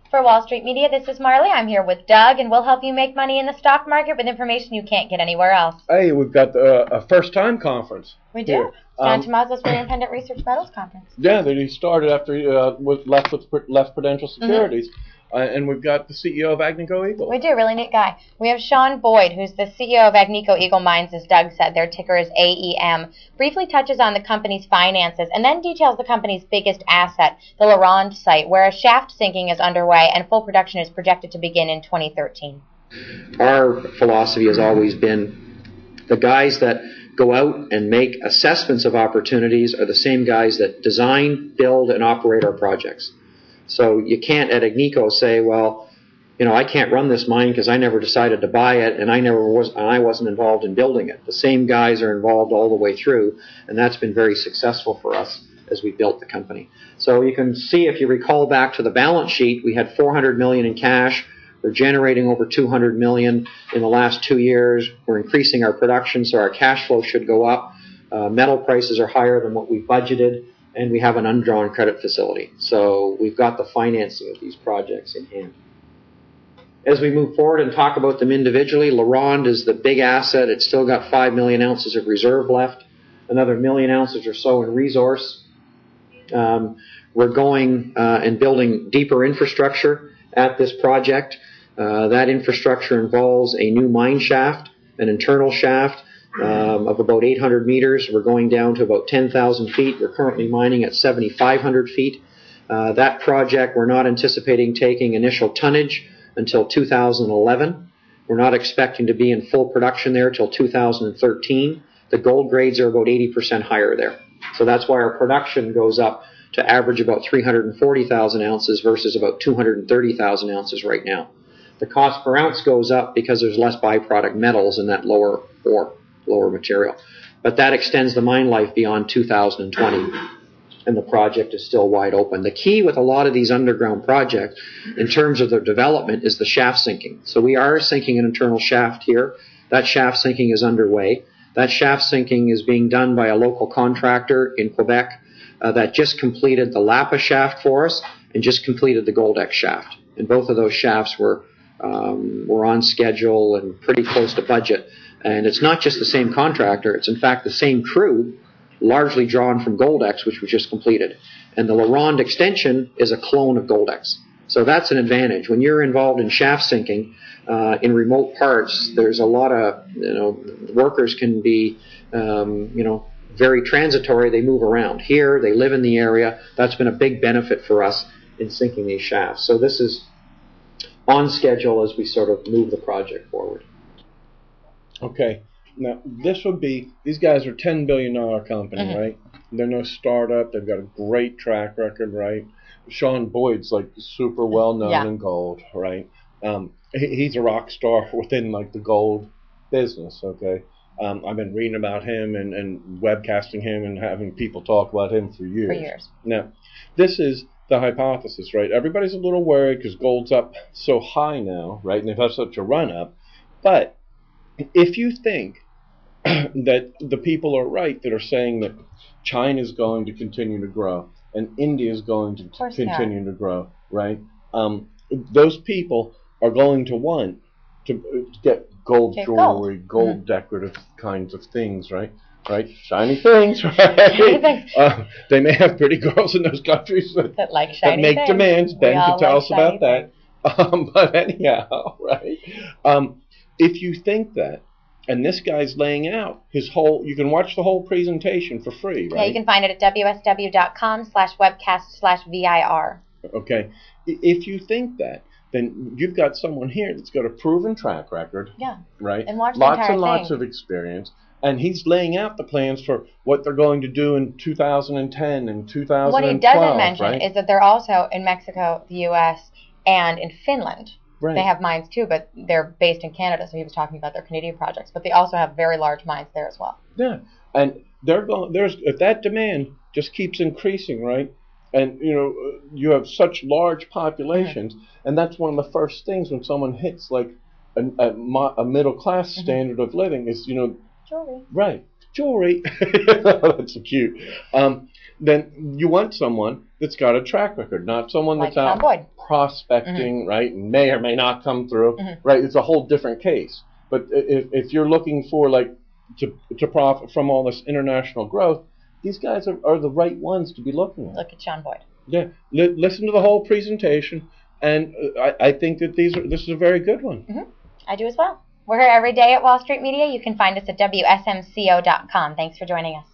For Wall Street Media, this is Marley. I'm here with Doug, and we'll help you make money in the stock market with information you can't get anywhere else. Hey, we've got a first-time conference. We do. John Tumazos for the Independent Research Metals Conference. Yeah, that he started after he left Prudential Securities. And we've got the CEO of Agnico-Eagle. We do, really neat guy. We have Sean Boyd, who's the CEO of Agnico-Eagle Mines, as Doug said. Their ticker is AEM. Briefly touches on the company's finances and then details the company's biggest asset, the LaRonde site, where a shaft sinking is underway and full production is projected to begin in 2013. Our philosophy has always been the guys that go out and make assessments of opportunities are the same guys that design, build, and operate our projects. So you can't at Agnico say, well, you know, I can't run this mine because I never decided to buy it and I wasn't involved in building it. The same guys are involved all the way through, and that's been very successful for us as we built the company. So you can see, if you recall back to the balance sheet, we had $400 million in cash. We're generating over $200 million in the last 2 years. We're increasing our production, so our cash flow should go up. Metal prices are higher than what we budgeted. And we have an undrawn credit facility. So we've got the financing of these projects in hand. As we move forward and talk about them individually, LaRonde is the big asset. It's still got 5 million ounces of reserve left, another 1 million ounces or so in resource. We're going and building deeper infrastructure at this project. That infrastructure involves a new mine shaft, an internal shaft, of about 800 meters. We're going down to about 10,000 feet. We're currently mining at 7,500 feet. That project, we're not anticipating taking initial tonnage until 2011. We're not expecting to be in full production there till 2013. The gold grades are about 80% higher there. So that's why our production goes up to average about 340,000 ounces versus about 230,000 ounces right now. The cost per ounce goes up because there's less byproduct metals in that lower material. But that extends the mine life beyond 2020, and the project is still wide open. The key with a lot of these underground projects, in terms of their development, is the shaft sinking. So we are sinking an internal shaft here. That shaft sinking is underway. That shaft sinking is being done by a local contractor in Quebec that just completed the Lapa shaft for us and just completed the Goldex shaft. And both of those shafts were on schedule and pretty close to budget. And it's not just the same contractor, it's in fact the same crew, largely drawn from Goldex, which was just completed. And the LaRonde extension is a clone of Goldex. So that's an advantage. When you're involved in shaft sinking in remote parts, there's a lot of, workers can be, very transitory. They move around. Here, they live in the area. That's been a big benefit for us in sinking these shafts. So this is on schedule as we sort of move the project forward. Okay, now these guys are $10 billion company, right? They're no startup. They've got a great track record, right? Sean Boyd's like super well known in gold, right? He's a rock star within like the gold business, okay? I've been reading about him and webcasting him and having people talk about him for years. Now, this is the hypothesis, right? Everybody's a little worried because gold's up so high now, right? And they've had such a run up, but if you think that the people are right that are saying that China is going to continue to grow and India is going to continue to grow, right? Those people are going to want to get gold jewelry, gold decorative kinds of things, right? Shiny things, right? They may have pretty girls in those countries that like shiny make things. Demands. Ben can tell us about that. But anyhow, right? If you think that, and this guy's laying out his whole, you can watch the whole presentation for free, right? Yeah, you can find it at wsw.com/webcast/vir. Okay. If you think that, then you've got someone here that's got a proven track record. Yeah. Right? And watch lots and lots of experience. And he's laying out the plans for what they're going to do in 2010 and 2012. What he doesn't mention is that they're also in Mexico, the U.S., and in Finland. Right. They have mines too, but they're based in Canada, so he was talking about their Canadian projects. But they also have very large mines there as well. Yeah, and if that demand just keeps increasing, right? And you have such large populations, and that's one of the first things when someone hits like a middle class standard of living is jewelry. Right, jewelry. That's so cute. Then you want someone that's got a track record, not someone Like that's out Sean Boyd. prospecting, right, and may or may not come through, right? It's a whole different case. But if you're looking for like to profit from all this international growth, these guys are the right ones to be looking at. Look at Sean Boyd. Yeah, listen to the whole presentation, and I think that this is a very good one. I do as well. We're here every day at Wall Street Media. You can find us at WSMCO.com. Thanks for joining us.